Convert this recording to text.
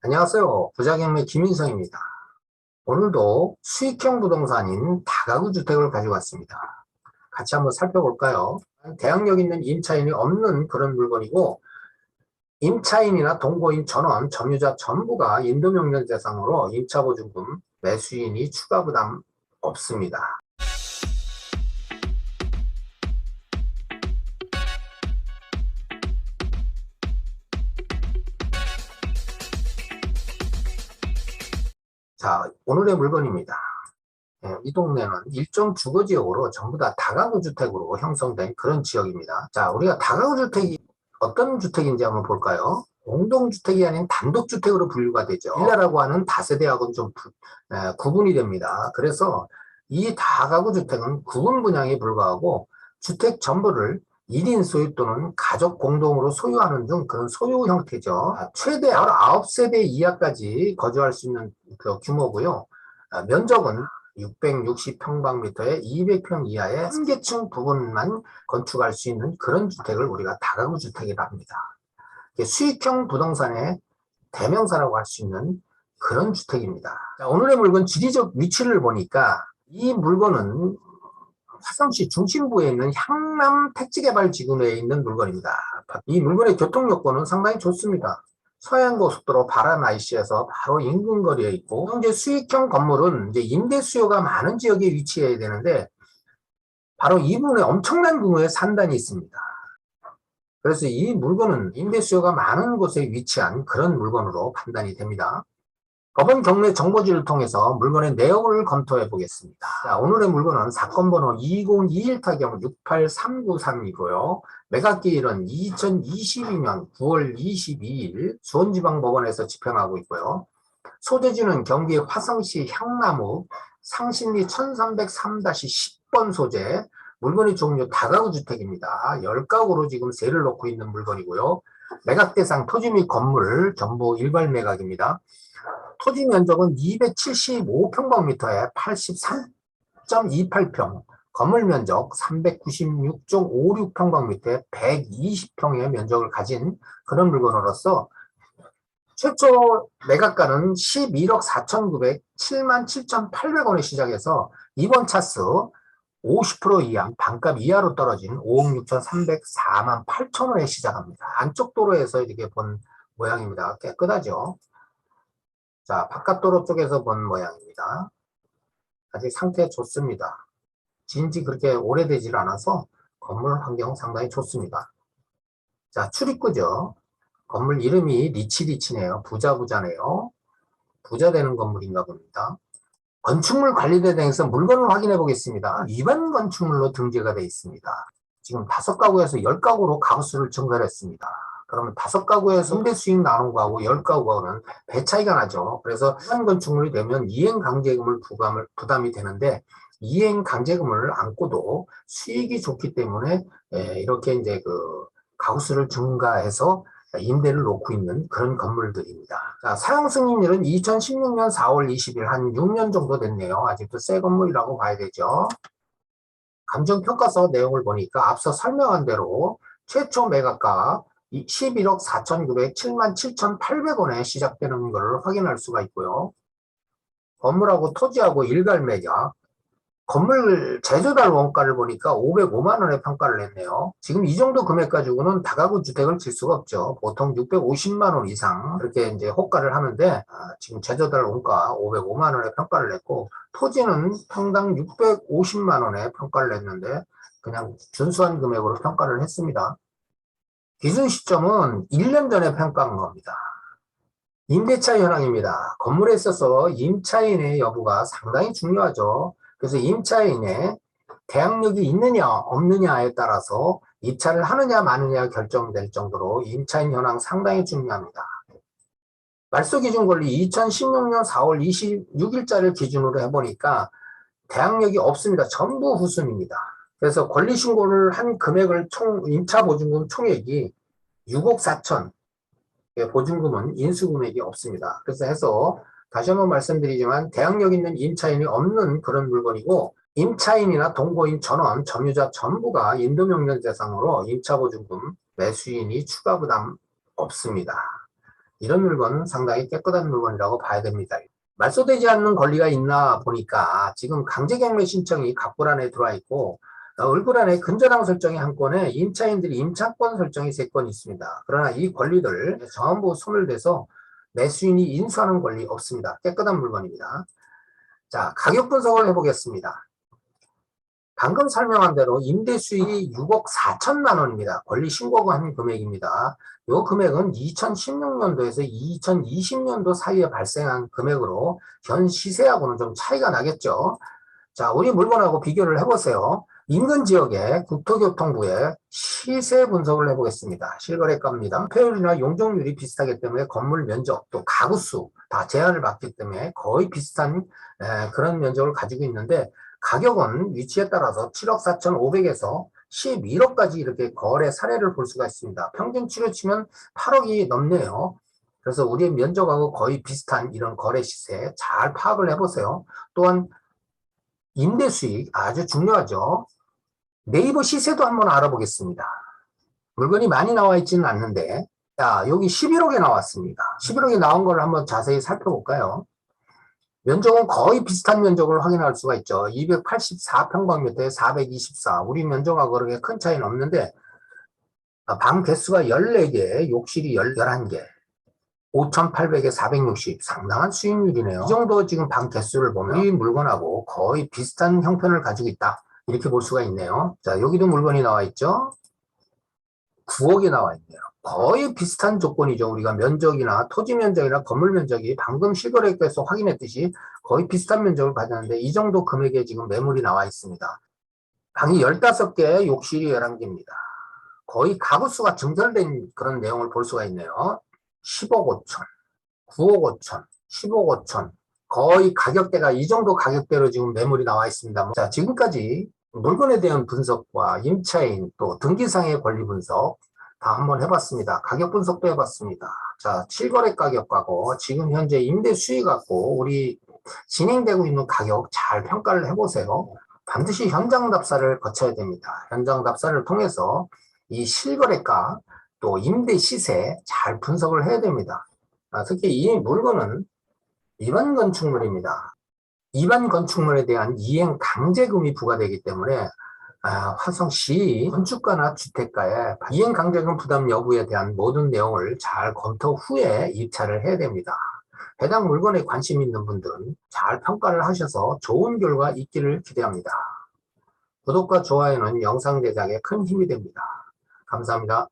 안녕하세요. 부자경매 김인성입니다. 오늘도 수익형 부동산인 다가구 주택을 가지고 왔습니다. 같이 한번 살펴볼까요? 대항력 있는 임차인이 없는 그런 물건이고, 임차인이나 동거인 전원, 점유자 전부가 인도명령 대상으로 임차보증금, 매수인이 추가 부담 없습니다. 자, 오늘의 물건입니다. 이 동네는 일종 주거지역으로 전부 다 다가구 주택으로 형성된 그런 지역입니다. 자, 우리가 다가구 주택이 어떤 주택인지 한번 볼까요? 공동주택이 아닌 단독주택으로 분류가 되죠. 빌라라고 하는 다세대하고는 좀 구분이 됩니다. 그래서 이 다가구 주택은 구분 분양에 불과하고 주택 전부를 1인 소유 또는 가족 공동으로 소유하는 등 그런 소유 형태죠. 최대 9세대 이하까지 거주할 수 있는 그 규모고요. 면적은 660평방미터에 200평 이하의 3계층 부분만 건축할 수 있는 그런 주택을 우리가 다가구 주택이라 합니다. 수익형 부동산의 대명사라고 할 수 있는 그런 주택입니다. 자, 오늘의 물건 지리적 위치를 보니까 이 물건은 화성시 중심부에 있는 향남 택지개발지구내에 있는 물건입니다. 이 물건의 교통 여건은 상당히 좋습니다. 서해안고속도로 바란 IC에서 바로 인근 거리에 있고, 현재 수익형 건물은 이제 임대 수요가 많은 지역에 위치해야 되는데 바로 이 부분에 엄청난 규모의 산단이 있습니다. 그래서 이 물건은 임대 수요가 많은 곳에 위치한 그런 물건으로 판단이 됩니다. 법원 경매 정보지를 통해서 물건의 내용을 검토해 보겠습니다. 자, 오늘의 물건은 사건 번호 2021-68393이고요. 매각기일은 2022년 9월 22일 수원지방법원에서 집행하고 있고요. 소재지는 경기 화성시 향나무 상신리 1303-10번 소재, 물건의 종류 다가구 주택입니다. 10가구로 지금 세를 놓고 있는 물건이고요. 매각 대상 토지 및 건물 전부 일괄 매각입니다. 토지 면적은 275평방미터에 83.28평, 건물 면적 396.56평방미터에 120평의 면적을 가진 그런 물건으로서 최초 매각가는 11억 4,900, 77,800원에 시작해서 이번 차수 50% 이하, 반값 이하로 떨어진 5억 6,304만 8천원에 시작합니다. 안쪽 도로에서 이렇게 본 모양입니다. 깨끗하죠? 자, 바깥도로 쪽에서 본 모양입니다. 아직 상태 좋습니다. 지은지 그렇게 오래되질 않아서 건물 환경 상당히 좋습니다. 자, 출입구죠. 건물 이름이 리치리치네요. 부자네요. 부자 되는 건물인가 봅니다. 건축물 관리대에 대해서 물건을 확인해 보겠습니다. 위반 건축물로 등재가 되어 있습니다. 지금 5가구에서 10가구로 가구수를 증설했습니다. 그러면 5가구에서 임대 수익 나눈 거하고 10가구하고는 배 차이가 나죠. 그래서 위반 건축물이 되면 이행강제금을 부담이 되는데, 이행강제금을 안고도 수익이 좋기 때문에 이렇게 이제 그 가구수를 증가해서 임대를 놓고 있는 그런 건물들입니다. 자, 사용 승인일은 2016년 4월 20일, 한 6년 정도 됐네요. 아직도 새 건물이라고 봐야 되죠. 감정평가서 내용을 보니까 앞서 설명한 대로 최초 매각가 11억 4,900, 77,800원에 시작되는 것을 확인할 수가 있고요. 건물하고 토지하고 일괄 매각, 건물 제조달 원가를 보니까 505만 원의 평가를 냈네요. 지금 이 정도 금액 가지고는 다가구 주택을 질 수가 없죠. 보통 650만 원 이상 그렇게 이제 호가를 하는데, 지금 제조달 원가 505만 원의 평가를 냈고, 토지는 평당 650만 원의 평가를 냈는데 그냥 준수한 금액으로 평가를 했습니다. 기준 시점은 1년 전에 평가한 겁니다. 임대차 현황입니다. 건물에 있어서 임차인의 여부가 상당히 중요하죠. 그래서 임차인의 대항력이 있느냐 없느냐에 따라서 입찰을 하느냐 마느냐 결정될 정도로 임차인 현황 상당히 중요합니다. 말소기준 권리 2016년 4월 26일자를 기준으로 해보니까 대항력이 없습니다. 전부 후순입니다. 그래서 권리신고를 한 금액을 임차보증금 총액이 6억 4천, 보증금은 인수금액이 없습니다. 그래서 해서 다시 한번 말씀드리지만 대항력 있는 임차인이 없는 그런 물건이고, 임차인이나 동거인 전원, 점유자 전부가 인도명령 대상으로 임차보증금, 매수인이 추가 부담 없습니다. 이런 물건은 상당히 깨끗한 물건이라고 봐야 됩니다. 말소되지 않는 권리가 있나 보니까 지금 강제경매 신청이 각분 안에 들어와 있고 을분 안에 근저당 설정이 한 건에 임차인들이 임차권 설정이 3건 있습니다. 그러나 이 권리들 전부 소멸돼서 매수인이 인수하는 권리 없습니다. 깨끗한 물건입니다. 자, 가격 분석을 해보겠습니다. 방금 설명한 대로 임대 수익이 6억 4천만 원입니다. 권리 신고가 한 금액입니다. 이 금액은 2016년도에서 2020년도 사이에 발생한 금액으로 현 시세하고는 좀 차이가 나겠죠. 자, 우리 물건하고 비교를 해보세요. 인근 지역의 국토교통부에 시세 분석을 해보겠습니다. 실거래가입니다. 폐율이나 용적률이 비슷하기 때문에 건물 면적 또 가구수 다 제한을 받기 때문에 거의 비슷한 그런 면적을 가지고 있는데 가격은 위치에 따라서 7억 4,500에서 11억까지 이렇게 거래 사례를 볼 수가 있습니다. 평균치로 치면 8억이 넘네요. 그래서 우리의 면적하고 거의 비슷한 이런 거래 시세 잘 파악을 해보세요. 또한 임대 수익 아주 중요하죠. 네이버 시세도 한번 알아보겠습니다. 물건이 많이 나와 있지는 않는데 자, 여기 11억에 나왔습니다. 11억에 나온 걸 한번 자세히 살펴볼까요? 면적은 거의 비슷한 면적을 확인할 수가 있죠. 284평방미터에 424. 우리 면적하고 그렇게 큰 차이는 없는데 방 개수가 14개, 욕실이 11개. 5,800에 460. 상당한 수익률이네요. 이 정도 지금 방 개수를 보면 이 물건하고 거의 비슷한 형편을 가지고 있다. 이렇게 볼 수가 있네요. 자, 여기도 물건이 나와 있죠. 9억이 나와 있네요. 거의 비슷한 조건이죠. 우리가 면적이나 토지 면적이나 건물 면적이 방금 실거래가에서 확인했듯이 거의 비슷한 면적을 가졌는데 이 정도 금액에 지금 매물이 나와 있습니다. 방이 15개, 욕실이 11개입니다. 거의 가구수가 증설된 그런 내용을 볼 수가 있네요. 10억 5천, 9억 5천, 10억 5천. 거의 가격대가 이 정도 가격대로 지금 매물이 나와 있습니다. 자, 지금까지 물건에 대한 분석과 임차인 또 등기상의 권리 분석 다 한번 해봤습니다. 가격 분석도 해봤습니다. 자, 실거래 가격하고 지금 현재 임대 수익하고 우리 진행되고 있는 가격 잘 평가를 해보세요. 반드시 현장 답사를 거쳐야 됩니다. 현장 답사를 통해서 이 실거래가 또 임대 시세 잘 분석을 해야 됩니다. 특히 이 물건은 일반 건축물입니다. 일반 건축물에 대한 이행 강제금이 부과되기 때문에 화성시 건축가나 주택가에 이행 강제금 부담 여부에 대한 모든 내용을 잘 검토 후에 입찰을 해야 됩니다. 해당 물건에 관심 있는 분들은 잘 평가를 하셔서 좋은 결과 있기를 기대합니다. 구독과 좋아요는 영상 제작에 큰 힘이 됩니다. 감사합니다.